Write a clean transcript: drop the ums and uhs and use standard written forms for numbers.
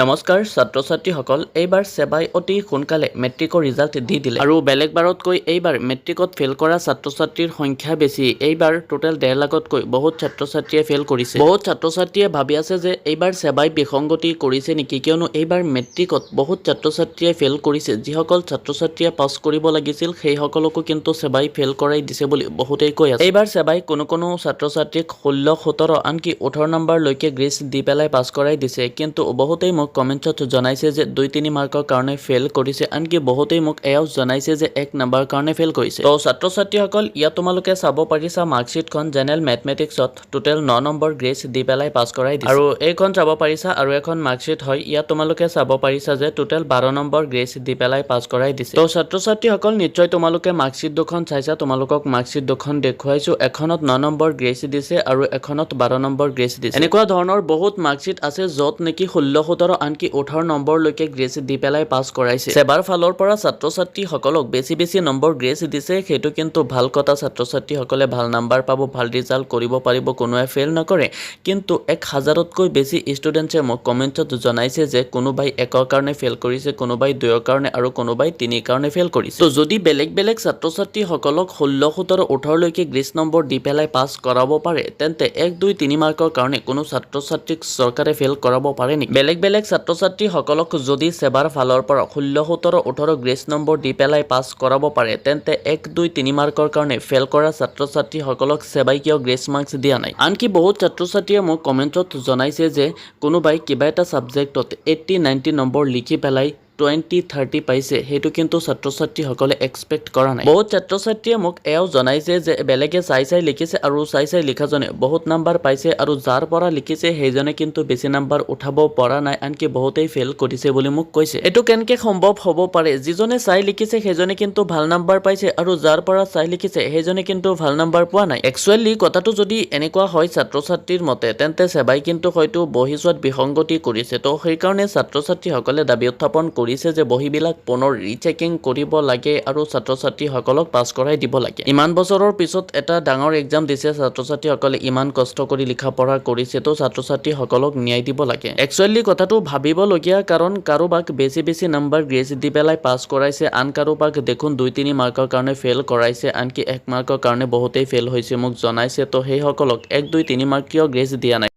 নমস্কাৰ ছাত্ৰ ছাত্ৰীসকল এইবাৰ সেবাই অতি সোনকালে মেট্ৰিকৰ ৰিজাল্ট দি দিলে আৰু বেলেগ বাৰতকৈ এইবাৰ মেট্ৰিকত ফেল কৰা ছাত্ৰ ছাত্ৰীৰ সংখ্যা বেছি। এইবাৰ টোটেল 1.5 লাখতকৈ বহুত ছাত্ৰ ছাত্ৰীয়ে ফেল কৰিছে। বহুত ছাত্ৰ ছাত্ৰীয়ে ভাবি আছে যে এইবাৰ সেবাই বিসংগতি কৰিছে নেকি, কিয়নো এইবাৰ মেট্ৰিকত বহুত ছাত্ৰ ছাত্ৰীয়ে ফেল কৰিছে। যিসকল ছাত্ৰ ছাত্ৰীয়ে পাছ কৰিব লাগিছিল সেই সকলকো কিন্তু সেবাই ফেল কৰাই দিছে বুলি বহুতেই কৈ আছে। এইবাৰ সেবাই কোনো ছাত্ৰ ছাত্ৰীক 16, 17 আনকি 18 নম্বৰলৈকে গ্ৰেছ দি পেলাই পাছ কৰাই দিছে। কিন্তু বহুতেই মোক কমেন্টত জনাইছে যে 2-3 মাৰ্কৰ কাৰণে ফেল কৰিছে, আনকি বহুতেই মোক এয়াও জনাইছে যে 1 নম্বৰ কাৰণে ফেল কৰিছে। তো ছাত্ৰ ছাত্ৰীসকল ইয়াত তোমালোকে চাব পাৰিছা মাৰ্কশ্বিটখন জেনেৰেল মেথমেটিক্সত টোটেল 9 নম্বৰ গ্ৰেছ দি পেলাই পাছ কৰাই দিছে। আৰু এইখন চাব পাৰিছা আৰু এখন মাৰ্কশ্বিট হয়, ইয়াত তোমালোকে চাব পাৰিছা যে টোটেল 12 নম্বৰ গ্ৰেছ দি পেলাই পাছ কৰাই দিছে। তো ছাত্ৰ ছাত্ৰীসকল নিশ্চয় তোমালোকে মাৰ্কশ্বিট দুখন চাইছা, তোমালোকক মাৰ্কশ্বিট দুখন দেখুৱাইছো। এখনত 9 নম্বৰ গ্ৰেছ দিছে আৰু এখনত 12 নম্বৰ গ্ৰেছ দিছে। এনেকুৱা ধৰণৰ বহুত মাৰ্কশ্বিট আছে য'ত নেকি 16, 17 আনকি 18 নম্বৰলৈকে গ্ৰেছ দি পেলাই পাছ কৰাইছে। সেবাৰ ফালৰ পৰা ছাত্ৰ ছাত্ৰীসকলক বেছি নম্বৰ গ্ৰেছ দিছে, সেইটো কিন্তু ভাল কথা। ছাত্ৰ ছাত্ৰীসকলে ভাল নম্বৰ পাব, ভাল ৰিজাল্ট কৰিব পাৰিব, কোনোৱে ফেল নকৰে। কিন্তু 1000তকৈ বেছি ষ্টুডেণ্টছে মোক কমেণ্টত জনাইছে যে কোনোবাই 1ৰ কাৰণে ফেল কৰিছে, কোনোবাই 2ৰ কাৰণে আৰু কোনোবাই 3ৰ কাৰণে ফেল কৰিছে। তো যদি বেলেগ ছাত্ৰ ছাত্ৰীসকলক 16, 17, 18লৈকে গ্ৰেছ নম্বৰ দি পেলাই পাছ কৰাব পাৰে, তেন্তে 1, 2, 3 মাৰ্কৰ কাৰণে কোনো ছাত্ৰ ছাত্ৰীক চৰকাৰে ফেল কৰাব পাৰে নেকি? বেলেগ ছাত্ৰ ছাত্ৰীসকলক যদি সেবাৰ ফালৰ পৰা 16, 17, 18 গ্ৰেছ নম্বৰ দি পেলাই পাছ কৰাব পাৰে, তেন্তে 1, 2, 3 মাৰ্কৰ কাৰণে ফেল কৰা ছাত্ৰ ছাত্ৰীসকলক সেবাই কিয় গ্ৰেছ মাৰ্কছ দিয়া নাই? আনকি বহুত ছাত্ৰ ছাত্ৰীয়ে মোক কমেণ্টত জনাইছে যে কোনোবাই কিবা এটা ছাবজেক্টত 80, 90 নম্বৰ লিখি পেলাই 20, 30 পাইছে, সেইটো কিন্তু ছাত্ৰ ছাত্ৰীসকলে এক্সপেক্ট কৰা নাই। বহুত ছাত্ৰ ছাত্ৰীয়ে মোক এয়াও জনাইছে যে বেলেগে চাই লিখিছে আৰু চাই লিখাজনে বহুত নম্বৰ পাইছে আৰু যাৰ পৰা লিখিছে সেইজনে কিন্তু বেছি নম্বৰ উঠাব পৰা নাই, আনকি বহুতেই ফেল কৰিছে বুলি মোক কৈছে। এইটো কেনেকে সম্ভৱ হ'ব পাৰে? যিজনে চাই লিখিছে সেইজনে কিন্তু ভাল নম্বৰ পাইছে আৰু যাৰ পৰা চাই লিখিছে সেইজনে কিন্তু ভাল নম্বৰ পোৱা নাই। একচুৱেলি কথাটো যদি এনেকুৱা হয় ছাত্ৰ ছাত্ৰীৰ মতে, তেন্তে সেবাই কিন্তু হয়তো বহি চোৱাত বিসংগতি কৰিছে। তো সেইকাৰণে ছাত্ৰ ছাত্ৰীসকলে দাবী উত্থাপন কৰিছে যে বহিবিলাক পুনৰ ৰিচেকিং কৰিব লাগে আৰু ছাত্ৰ ছাত্ৰীসকলক পাছ কৰাই দিব লাগে। ইমান বছৰৰ পিছত এটা ডাঙৰ এক্সাম দিছে, ছাত্ৰ ছাত্ৰীসকলে ইমান কষ্ট কৰি লিখা পঢ়া কৰিছে, তো ছাত্ৰ ছাত্ৰীসকলক ন্যায় দিব লাগে। একচুৱেলি কথাটো ভাবিবলগীয়া, কাৰণ কাৰোবাক বেছি নম্বৰ গ্ৰেছ দি পেলাই পাছ কৰাইছে, আন কাৰোবাক দেখোন 2-3 মাৰ্কৰ কাৰণে ফেল কৰাইছে, আনকি 1 মাৰ্কৰ কাৰণে বহুতেই ফেল হৈছে মোক জনাইছে। তো সেইসকলক 1, 2, 3 মাৰ্ক কিয় গ্ৰেছ দিয়া নাই?